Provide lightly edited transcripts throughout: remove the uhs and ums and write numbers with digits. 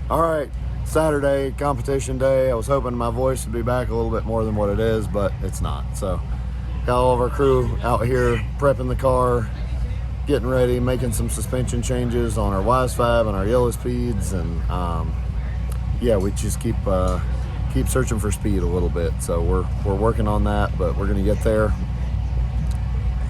All right, Saturday, competition day. I was hoping my voice would be back a little bit more than what it is, but it's not. So got all of our crew out here prepping the car, getting ready, making some suspension changes on our Wisefab and our Yellowspeeds, and yeah, we just keep searching for speed a little bit. So we're working on that, but we're gonna get there.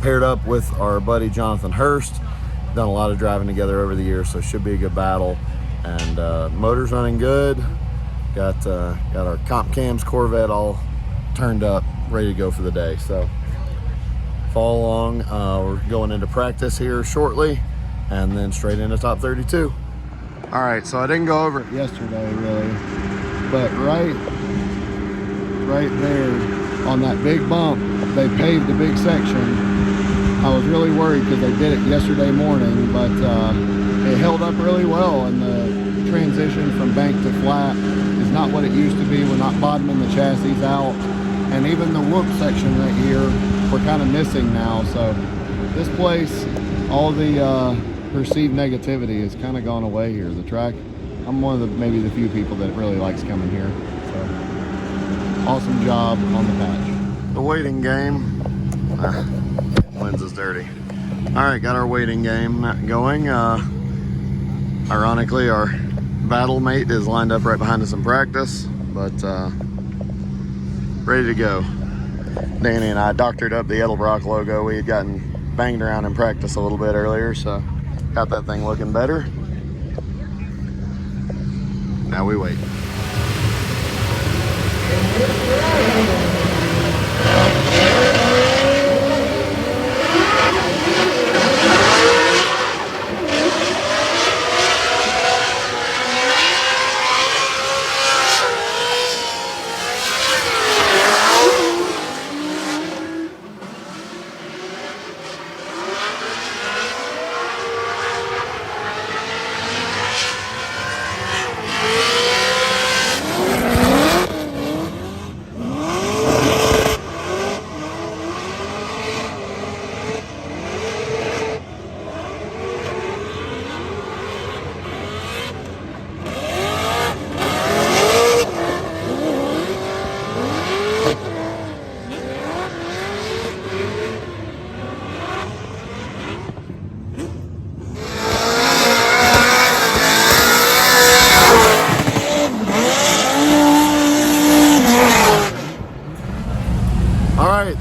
Paired up with our buddy Jonathan Hurst. Done a lot of driving together over the years, so it should be a good battle. And motor's running good. Got our comp cams Corvette all turned up, ready to go for the day. So follow along. We're going into practice here shortly, and then straight into top 32. All right, so I didn't go over it yesterday really, but right there on that big bump, they paved a big section. I was really worried because they did it yesterday morning, but it held up really well, and the transition from bank to flat is not what it used to be. We're not bottoming the chassis out, and even the whoop section right here we're kind of missing now. So this place, all the perceived negativity has kind of gone away here. The track, I'm one of maybe the few people that really likes coming here. So awesome job on the patch. The waiting game. Lens is dirty. All right, got our waiting game going. Ironically, our battle mate is lined up right behind us in practice, but ready to go. Danny and I doctored up the Edelbrock logo. We had gotten banged around in practice a little bit earlier, so got that thing looking better. Now we wait.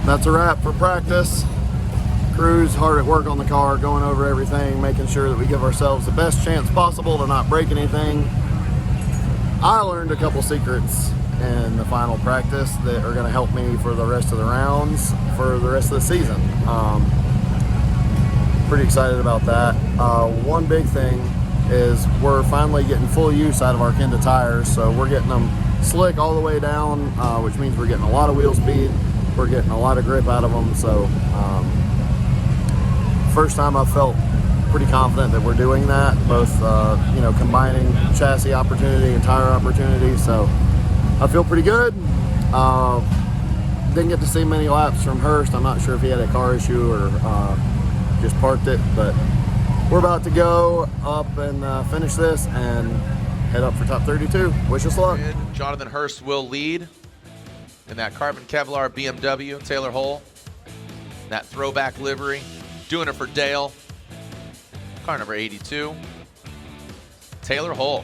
That's a wrap for practice. Crew's hard at work on the car, going over everything, making sure that we give ourselves the best chance possible to not break anything. I learned a couple secrets in the final practice that are going to help me for the rest of the rounds for the rest of the season. Pretty excited about that. One big thing is we're finally getting full use out of our Kenda tires, so we're getting them slick all the way down, which means we're getting a lot of wheel speed. We're getting a lot of grip out of them, so first time I've felt pretty confident that we're doing that, both you know, combining chassis opportunity and tire opportunity, so I feel pretty good. Didn't get to see many laps from Hurst. I'm not sure if he had a car issue or just parked it, but we're about to go up and finish this and head up for top 32. Wish us luck. Jonathan Hurst will lead in that carbon Kevlar BMW, Taylor Hull. That throwback livery. Doing it for Dale. Car number 82. Taylor Hull.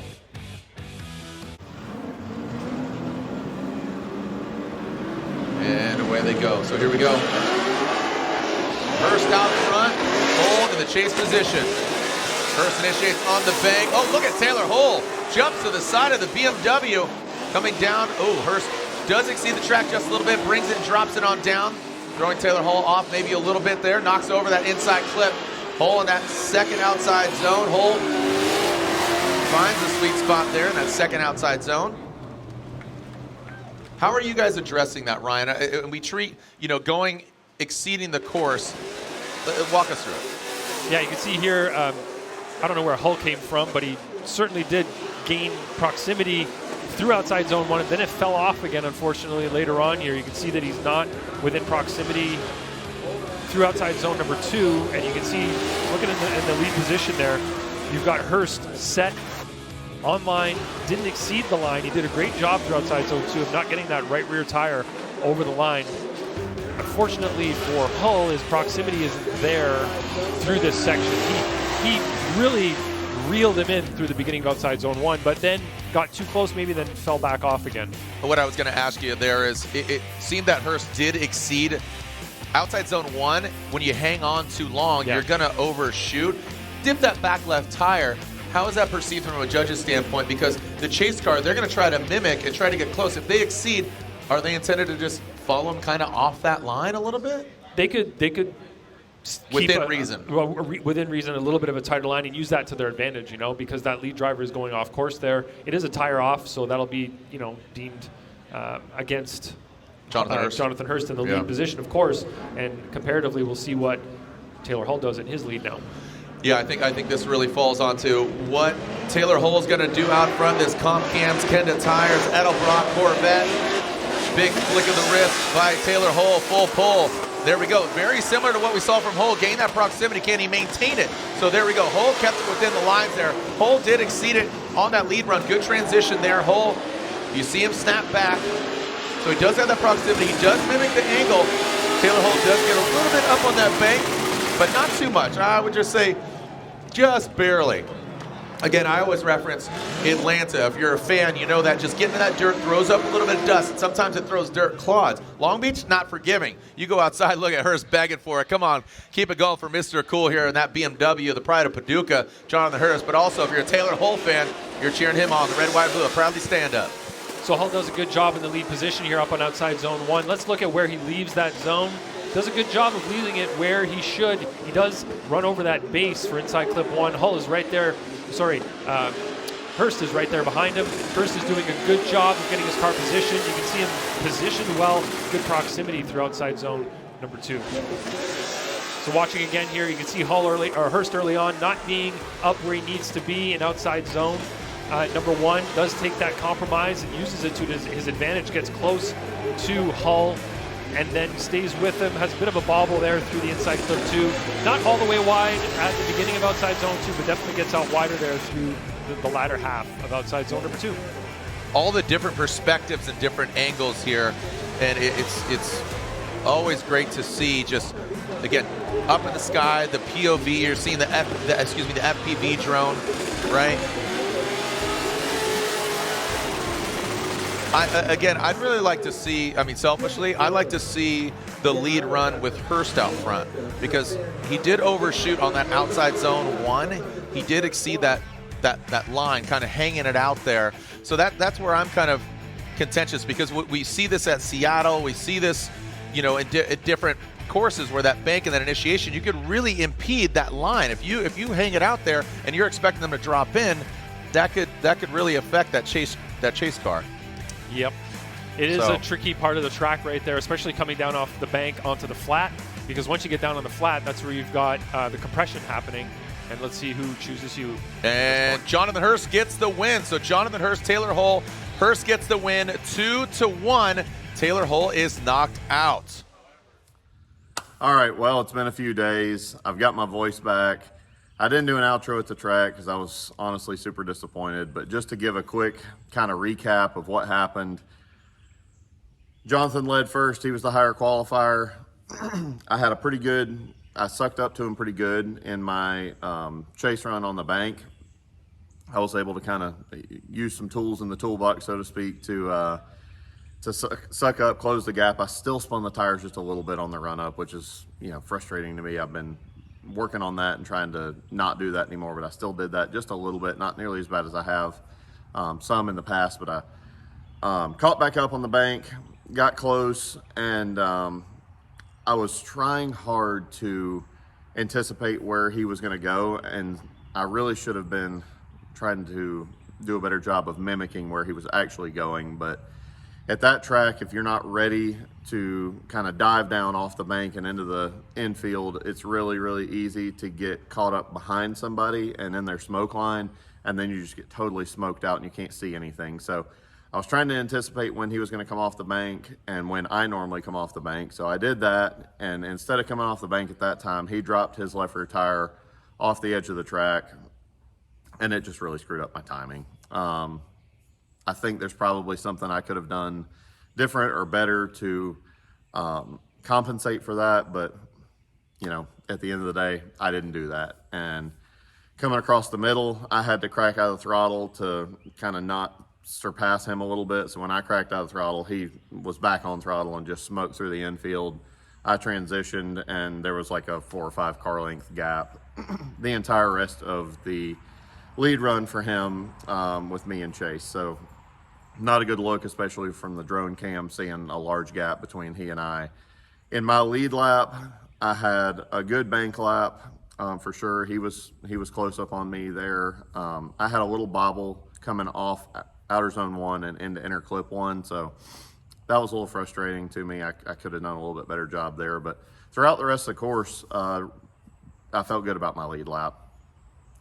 And away they go. So here we go. Hurst out front. Hull in the chase position. Hurst initiates on the bank. Oh, look at Taylor Hull. Jumps to the side of the BMW. Coming down. Oh, Hurst does exceed the track just a little bit, brings it and drops it on down, throwing Taylor Hull off maybe a little bit there, knocks over that inside clip. Hull in that second outside zone. Hull finds the sweet spot there in that second outside zone. How are you guys addressing that, Ryan? We treat, you know, exceeding the course. Walk us through it. Yeah, you can see here, I don't know where Hull came from, but he certainly did gain proximity through outside zone one, and then it fell off again, unfortunately, later on here. You can see that he's not within proximity through outside zone number 2, and you can see, looking in the lead position there, you've got Hurst set online, didn't exceed the line. He did a great job through outside zone 2 of not getting that right rear tire over the line. Unfortunately for Hull, his proximity isn't there through this section. He really reeled him in through the beginning of outside zone 1, but then got too close, maybe then fell back off again. What I was going to ask you there is, it seemed that Hurst did exceed outside zone 1. When you hang on too long, you're going to overshoot. Dip that back left tire. How is that perceived from a judge's standpoint? Because the chase car, they're going to try to mimic and try to get close. If they exceed, are they intended to just follow them kind of off that line a little bit? They could within reason. Within reason, a little bit of a tighter line and use that to their advantage, you know, because that lead driver is going off course there. It is a tire off, so that'll be, you know, deemed against Jonathan Hurst in the lead position, of course. And comparatively, we'll see what Taylor Hull does in his lead now. Yeah, I think this really falls onto what Taylor Hull is going to do out front. This Comcam's, Kenda Tires, Edelbrock Corvette. Big flick of the wrist by Taylor Hull, full pull. There we go. Very similar to what we saw from Hull. Gain that proximity. Can he maintain it? So there we go. Hull kept it within the lines there. Hull did exceed it on that lead run. Good transition there. Hull, you see him snap back. So he does have that proximity. He does mimic the angle. Taylor Hull does get a little bit up on that bank, but not too much. I would just say just barely. Again, I always reference Atlanta. If you're a fan, you know that just getting to that dirt throws up a little bit of dust, and sometimes it throws dirt clods. Long Beach, not forgiving. You go outside, look at Hurst begging for it. Come on, keep it going for Mr. Cool here in that BMW, the pride of Paducah, Jonathan Hurst. But also, if you're a Taylor Hull fan, you're cheering him on. The red, white, blue, proudly stand up. So Hull does a good job in the lead position here up on outside zone 1. Let's look at where he leaves that zone. Does a good job of leaving it where he should. He does run over that base for inside clip 1. Hull is right there. Hurst is right there behind him. Hurst is doing a good job of getting his car positioned. You can see him positioned well, good proximity through outside zone number 2. So watching again here, you can see Hurst early on not being up where he needs to be in outside zone. Number 1 does take that compromise and uses it to his advantage, gets close to Hull, and then stays with him, has a bit of a bobble there through the inside clip 2. Not all the way wide at the beginning of outside zone 2, but definitely gets out wider there through the latter half of outside zone number 2. All the different perspectives and different angles here, and it's always great to see. Just again, up in the sky, the POV. You're seeing the FPV drone, right? I'd really like to see, selfishly, I'd like to see the lead run with Hurst out front, because he did overshoot on that outside zone 1. He did exceed that line, kind of hanging it out there. So that's where I'm kind of contentious, because we see this at Seattle. We see this, at different courses where that bank and that initiation, you could really impede that line. If you hang it out there and you're expecting them to drop in, that could really affect that chase car. Yep. It is a tricky part of the track right there, especially coming down off the bank onto the flat, because once you get down on the flat, that's where you've got the compression happening. And let's see who chooses you. And Jonathan Hurst gets the win. So Jonathan Hurst, Taylor Hull. Hurst gets the win 2-1. Taylor Hull is knocked out. All right, well, it's been a few days. I've got my voice back. I didn't do an outro at the track because I was honestly super disappointed, but just to give a quick kind of recap of what happened. Jonathan led first. He was the higher qualifier. I sucked up to him pretty good in my chase run on the bank. I was able to kind of use some tools in the toolbox, so to speak, to suck up, close the gap. I still spun the tires just a little bit on the run up, which is, frustrating to me. I've been working on that and trying to not do that anymore, but I still did that just a little bit, not nearly as bad as I have some in the past, but I caught back up on the bank, got close, and I was trying hard to anticipate where he was going to go, and I really should have been trying to do a better job of mimicking where he was actually going. But at that track, if you're not ready to kind of dive down off the bank and into the infield, it's really, really easy to get caught up behind somebody and in their smoke line, and then you just get totally smoked out and you can't see anything. So I was trying to anticipate when he was going to come off the bank and when I normally come off the bank. So I did that, and instead of coming off the bank at that time, he dropped his left rear tire off the edge of the track, and it just really screwed up my timing. I think there's probably something I could have done different or better to compensate for that, but you know, at the end of the day, I didn't do that. And coming across the middle, I had to crack out of the throttle to kind of not surpass him a little bit. So when I cracked out of the throttle, he was back on throttle and just smoked through the infield. I transitioned, and there was like a 4 or 5 car length gap the entire rest of the lead run for him, with me and Chase. So not a good look, especially from the drone cam, seeing a large gap between he and I. In my lead lap, I had a good bank lap, for sure. He was close up on me there. I had a little bobble coming off outer zone 1 and into inner clip 1, so that was a little frustrating to me. I could have done a little bit better job there, but throughout the rest of the course, I felt good about my lead lap.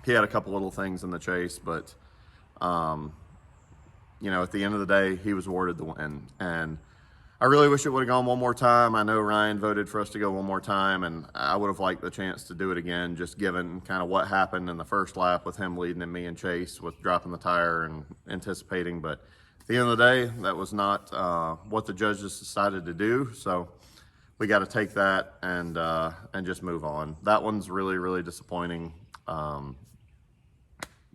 He had a couple little things in the chase, but you know, at the end of the day, he was awarded the win. And I really wish it would have gone one more time. I know Ryan voted for us to go one more time, and I would have liked the chance to do it again, just given kind of what happened in the first lap with him leading and me and Chase with dropping the tire and anticipating. But at the end of the day, that was not what the judges decided to do. So we got to take that and just move on. That one's really, really disappointing.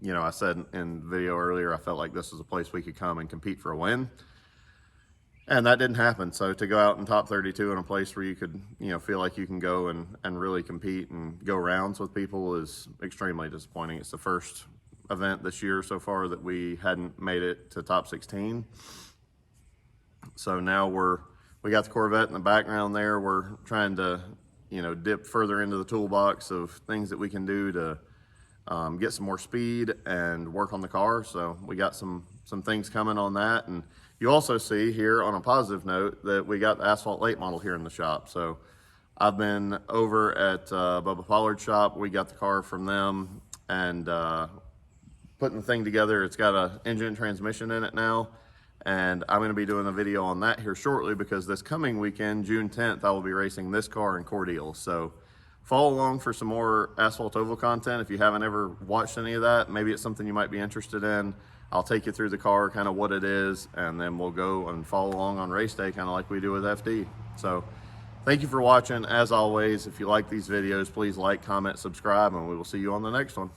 You know, I said in the video earlier, I felt like this was a place we could come and compete for a win. And that didn't happen. So to go out in top 32 in a place where you could, you know, feel like you can go and really compete and go rounds with people is extremely disappointing. It's the first event this year so far that we hadn't made it to top 16. So now we got the Corvette in the background there. We're trying to, you know, dip further into the toolbox of things that we can do to get some more speed and work on the car. So we got some things coming on that. And you also see here on a positive note that we got the Asphalt late model here in the shop. So I've been over at Bubba Pollard's shop. We got the car from them and putting the thing together. It's got an engine and transmission in it now. And I'm going to be doing a video on that here shortly, because this coming weekend, June 10th, I will be racing this car in Cordeal. So follow along for some more Asphalt Oval content. If you haven't ever watched any of that, maybe it's something you might be interested in. I'll take you through the car, kind of what it is, and then we'll go and follow along on race day, kind of like we do with FD. So thank you for watching. As always, if you like these videos, please like, comment, subscribe, and we will see you on the next one.